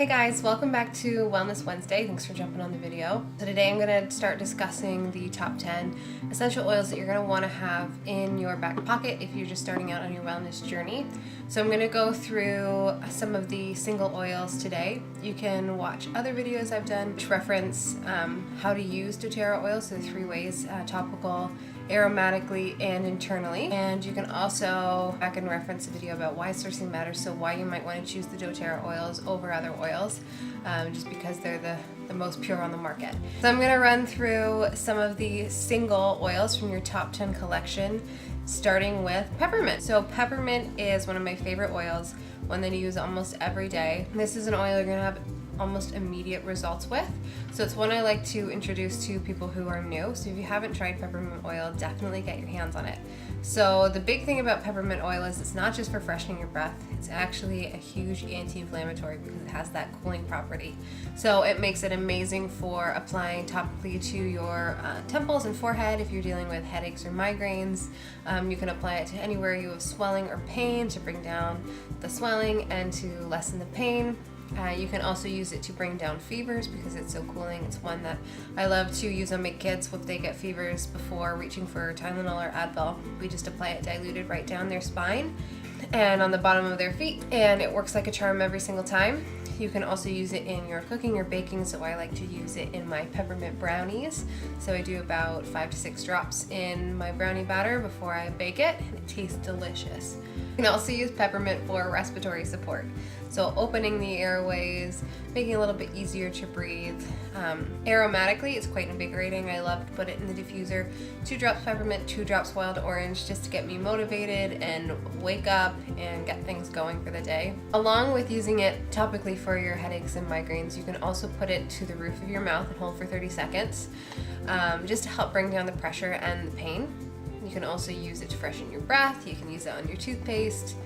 Hey guys, welcome back to Wellness Wednesday. Thanks for jumping on the video. So today I'm going to start discussing the top 10 essential oils that you're going to want to have in your back pocket if you're just starting out on your wellness journey. So I'm going to go through some of the single oils today. You can watch other videos I've done which reference how to use doTERRA oil, so 3 ways, topical, aromatically, and internally. And you can also back and reference a video about why sourcing matters, so why you might want to choose the doTERRA oils over other oils, just because they're the most pure on the market. So I'm going to run through some of the single oils from your top 10 collection, starting with peppermint. So peppermint is one of my favorite oils, one that I use almost every day. This is an oil you're going to have almost immediate results with. So it's one I like to introduce to people who are new. So if you haven't tried peppermint oil, definitely get your hands on it. So the big thing about peppermint oil is it's not just for freshening your breath, it's actually a huge anti-inflammatory because it has that cooling property. So it makes it amazing for applying topically to your temples and forehead if you're dealing with headaches or migraines. You can apply it to anywhere you have swelling or pain to bring down the swelling and to lessen the pain. You can also use it to bring down fevers because it's so cooling. It's one that I love to use on my kids if they get fevers before reaching for Tylenol or Advil. We just apply it diluted right down their spine and on the bottom of their feet, and it works like a charm every single time. You can also use it in your cooking or baking, so I like to use it in my peppermint brownies. So I do about 5 to 6 drops in my brownie batter before I bake it, and it tastes delicious. You can also use peppermint for respiratory support. So opening the airways, making it a little bit easier to breathe. Aromatically, it's quite invigorating. I love to put it in the diffuser. 2 drops peppermint, 2 drops wild orange, just to get me motivated and wake up and get things going for the day. Along with using it topically for your headaches and migraines, you can also put it to the roof of your mouth and hold for 30 seconds, just to help bring down the pressure and the pain. You can also use it to freshen your breath. You can use it on your toothpaste.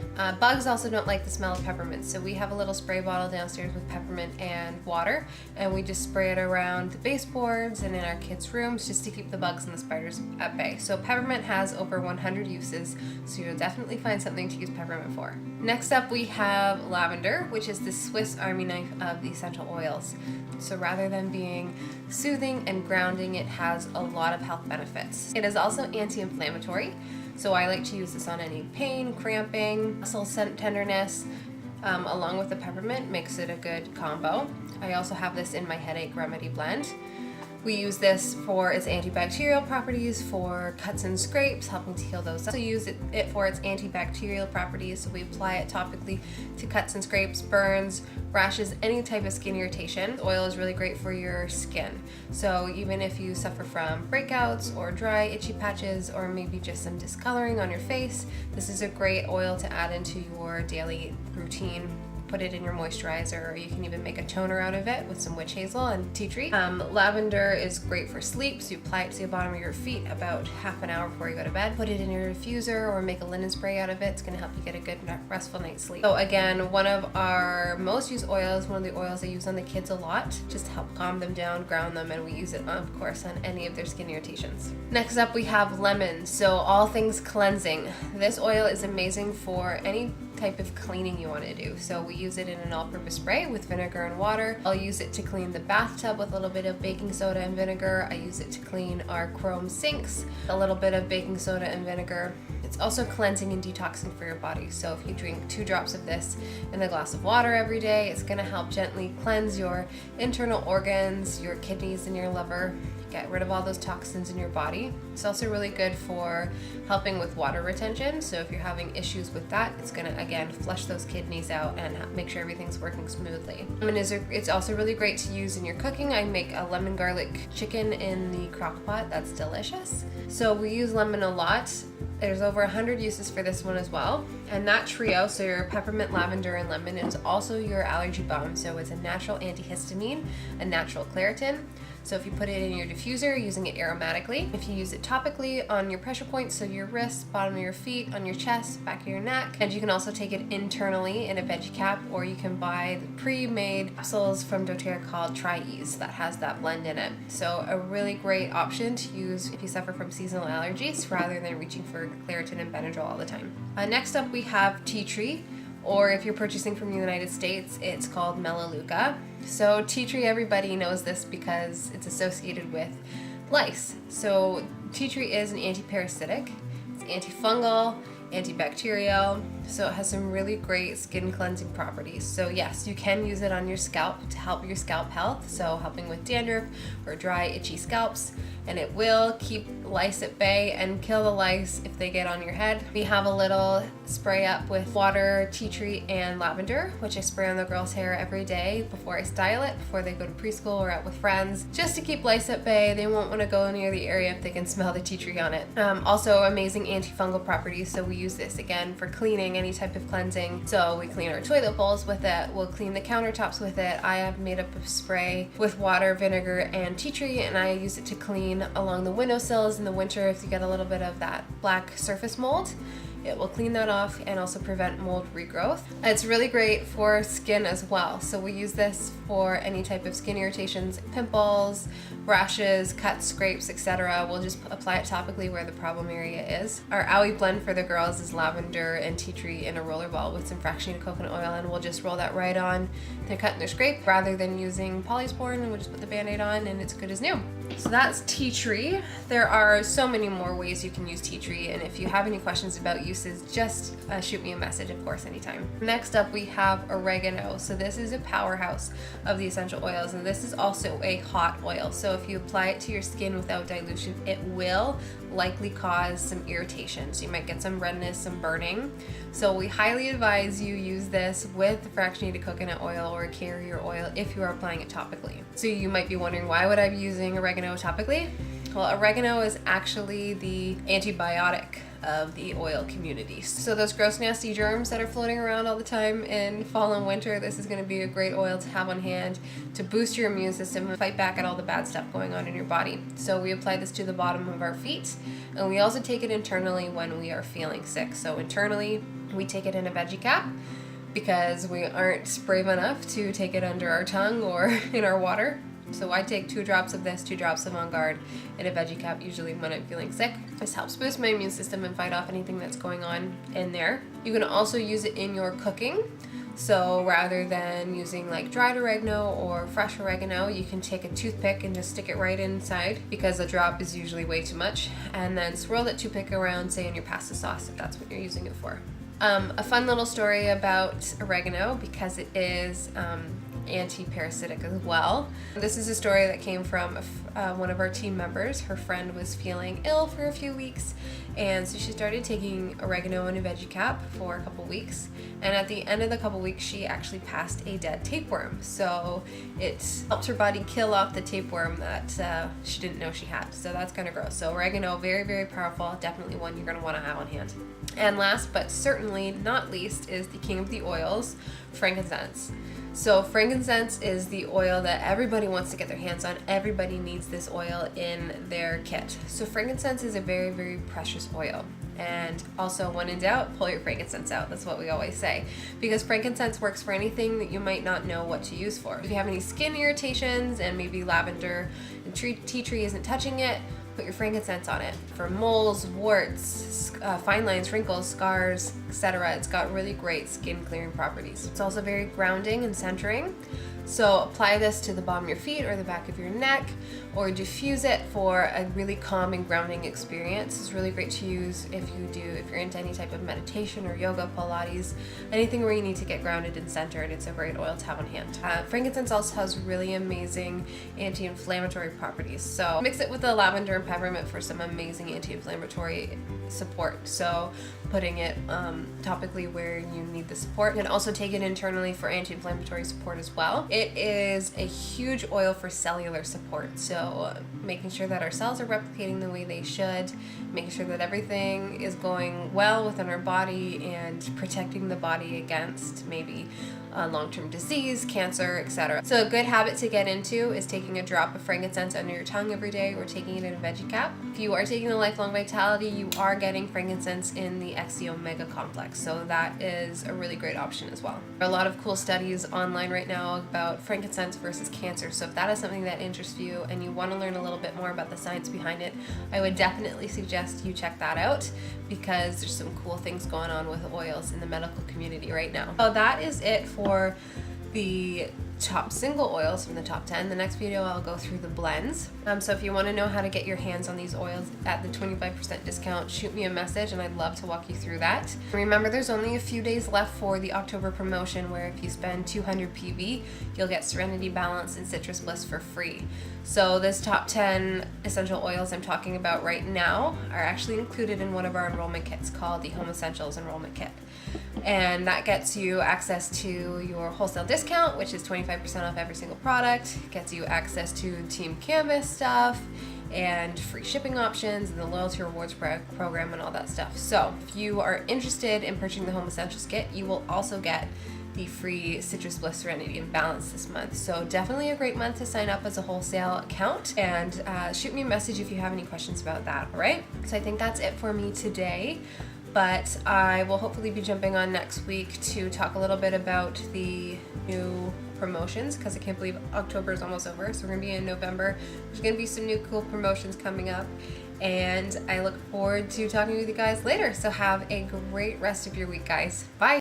Bugs also don't like the smell of peppermint, so we have a little spray bottle downstairs with peppermint and water, and we just spray it around the baseboards and in our kids' rooms just to keep the bugs and the spiders at bay. So peppermint has over 100 uses, so you'll definitely find something to use peppermint for. Next up we have lavender, which is the Swiss Army knife of the essential oils. So rather than being soothing and grounding, it has a lot of health benefits. It is also anti-inflammatory, so I like to use this on any pain, cramping, muscle tenderness, along with the peppermint makes it a good combo. I also have this in my headache remedy blend. We use this for its antibacterial properties, for cuts and scrapes, helping to heal those. Also use it for its antibacterial properties, so we apply it topically to cuts and scrapes, burns, rashes, any type of skin irritation. The oil is really great for your skin. So even if you suffer from breakouts or dry, itchy patches, or maybe just some discoloring on your face, this is a great oil to add into your daily routine. Put it in your moisturizer, or you can even make a toner out of it with some witch hazel and tea tree. Lavender is great for sleep, so you apply it to the bottom of your feet about half an hour before you go to bed. Put it in your diffuser or make a linen spray out of it. It's going to help you get a good restful night's sleep. So again, one of our most used oils, one of the oils I use on the kids a lot, just to help calm them down, ground them, and we use it of course on any of their skin irritations. Next up we have lemon, so all things cleansing. This oil is amazing for any type of cleaning you want to do. So we use it in an all-purpose spray with vinegar and water. I'll use it to clean the bathtub with a little bit of baking soda and vinegar. I use it to clean our chrome sinks, a little bit of baking soda and vinegar. It's also cleansing and detoxing for your body. So if you drink 2 drops of this in a glass of water every day, it's going to help gently cleanse your internal organs, your kidneys and your liver, get rid of all those toxins in your body. It's also really good for helping with water retention. So if you're having issues with that, it's going to again flush those kidneys out and make sure everything's working smoothly. It's also really great to use in your cooking. I make a lemon garlic chicken in the crock pot. That's delicious. So we use lemon a lot. There's over 100 uses for this one as well. And that trio, so your peppermint, lavender, and lemon, is also your allergy balm. So it's a natural antihistamine, a natural Claritin. So if you put it in your diffuser, using it aromatically. If you use it topically on your pressure points, so your wrists, bottom of your feet, on your chest, back of your neck. And you can also take it internally in a veggie cap, or you can buy the pre-made capsules from doTERRA called Tri-Ease that has that blend in it. So a really great option to use if you suffer from seasonal allergies rather than reaching for Claritin and Benadryl all the time. Next up we have tea tree, or if you're purchasing from the United States, it's called Melaleuca. So tea tree, everybody knows this because it's associated with lice. So tea tree is an anti-parasitic, it's antifungal, antibacterial, so it has some really great skin cleansing properties. So yes, you can use it on your scalp to help your scalp health, so helping with dandruff or dry, itchy scalps, and it will keep lice at bay and kill the lice if they get on your head. We have a little spray up with water, tea tree, and lavender, which I spray on the girls' hair every day before I style it, before they go to preschool or out with friends, just to keep lice at bay. They won't want to go near the area if they can smell the tea tree on it. Also amazing antifungal properties, so we use this again for cleaning, any type of cleansing. So we clean our toilet bowls with it, we'll clean the countertops with it. I have made up a spray with water, vinegar, and tea tree, and I use it to clean along the windowsills in the winter if you get a little bit of that black surface mold. It will clean that off and also prevent mold regrowth. It's really great for skin as well. So we use this for any type of skin irritations, pimples, rashes, cuts, scrapes, etc. We'll just apply it topically where the problem area is. Our owie blend for the girls is lavender and tea tree in a roller ball with some fractionated coconut oil, and we'll just roll that right on their cut and their scrape rather than using polysporin, and we'll just put the band-aid on and it's good as new. So that's tea tree. There are so many more ways you can use tea tree, and if you have any questions about uses, just shoot me a message, of course, anytime. Next up, we have oregano. So this is a powerhouse of the essential oils, and this is also a hot oil. So if you apply it to your skin without dilution, it will likely cause some irritation. So you might get some redness, some burning. So we highly advise you use this with fractionated coconut oil or carrier oil if you are applying it topically. So you might be wondering, why would I be using oregano topically? Well, oregano is actually the antibiotic of the oil community. So those gross nasty germs that are floating around all the time in fall and winter, this is going to be a great oil to have on hand to boost your immune system and fight back at all the bad stuff going on in your body. So we apply this to the bottom of our feet, and we also take it internally when we are feeling sick. So internally, we take it in a veggie cap because we aren't brave enough to take it under our tongue or in our water. So I take 2 drops of this, 2 drops of On Guard in a veggie cap, usually when I'm feeling sick. This helps boost my immune system and fight off anything that's going on in there. You can also use it in your cooking. So rather than using like dried oregano or fresh oregano, you can take a toothpick and just stick it right inside, because a drop is usually way too much, and then swirl that toothpick around, say in your pasta sauce, if that's what you're using it for. A fun little story about oregano, because it is anti-parasitic as well. This is a story that came from one of our team members. Her friend was feeling ill for a few weeks, and so she started taking oregano in a veggie cap for a couple weeks, and at the end of the couple weeks she actually passed a dead tapeworm. So it helped her body kill off the tapeworm that she didn't know she had. So that's kind of gross. So oregano, very, very powerful, definitely one you're going to want to have on hand. And last but certainly not least is the king of the oils, frankincense. So frankincense is the oil that everybody wants to get their hands on. Everybody needs this oil in their kit. So frankincense is a very, very precious oil. And also, when in doubt, pull your frankincense out. That's what we always say. Because frankincense works for anything that you might not know what to use for. If you have any skin irritations and maybe lavender and tea tree isn't touching it, put your frankincense on it. For moles, warts, fine lines, wrinkles, scars, etc. It's got really great skin clearing properties. It's also very grounding and centering. So apply this to the bottom of your feet or the back of your neck, or diffuse it for a really calm and grounding experience. It's really great to use if you're into any type of meditation or yoga, Pilates, anything where you need to get grounded and centered. It's a great oil to have on hand. Frankincense also has really amazing anti-inflammatory properties. So mix it with the lavender and peppermint for some amazing anti-inflammatory support. So putting it topically where you need the support. You can also take it internally for anti-inflammatory support as well. It is a huge oil for cellular support, so making sure that our cells are replicating the way they should, making sure that everything is going well within our body, and protecting the body against maybe long-term disease, cancer, etc. So a good habit to get into is taking a drop of frankincense under your tongue every day, or taking it in a veggie cap. If you are taking the Lifelong Vitality, you are getting frankincense in the XC Omega complex, so that is a really great option as well. There are a lot of cool studies online right now about frankincense versus cancer, so if that is something that interests you and you want to learn a little bit more about the science behind it, I would definitely suggest you check that out, because there's some cool things going on with oils in the medical community right now. So that is it for the top single oils from the top 10. The next video I'll go through the blends. So if you want to know how to get your hands on these oils at the 25% discount, shoot me a message and I'd love to walk you through that. Remember, there's only a few days left for the October promotion, where if you spend 200 PV, you'll get Serenity Balance and Citrus Bliss for free. So this top 10 essential oils I'm talking about right now are actually included in one of our enrollment kits called the Home Essentials Enrollment Kit. And that gets you access to your wholesale discount, which is 25% off every single product. It gets you access to Team Canvas stuff and free shipping options and the loyalty rewards program and all that stuff. So if you are interested in purchasing the Home Essentials kit, you will also get the free Citrus Bliss, Serenity, and Balance this month. So definitely a great month to sign up as a wholesale account, and shoot me a message if you have any questions about that, all right? So I think that's it for me today, but I will hopefully be jumping on next week to talk a little bit about the new promotions, because I can't believe October is almost over. So we're gonna be in November. There's gonna be some new cool promotions coming up, and I look forward to talking with you guys later. So have a great rest of your week, guys. Bye.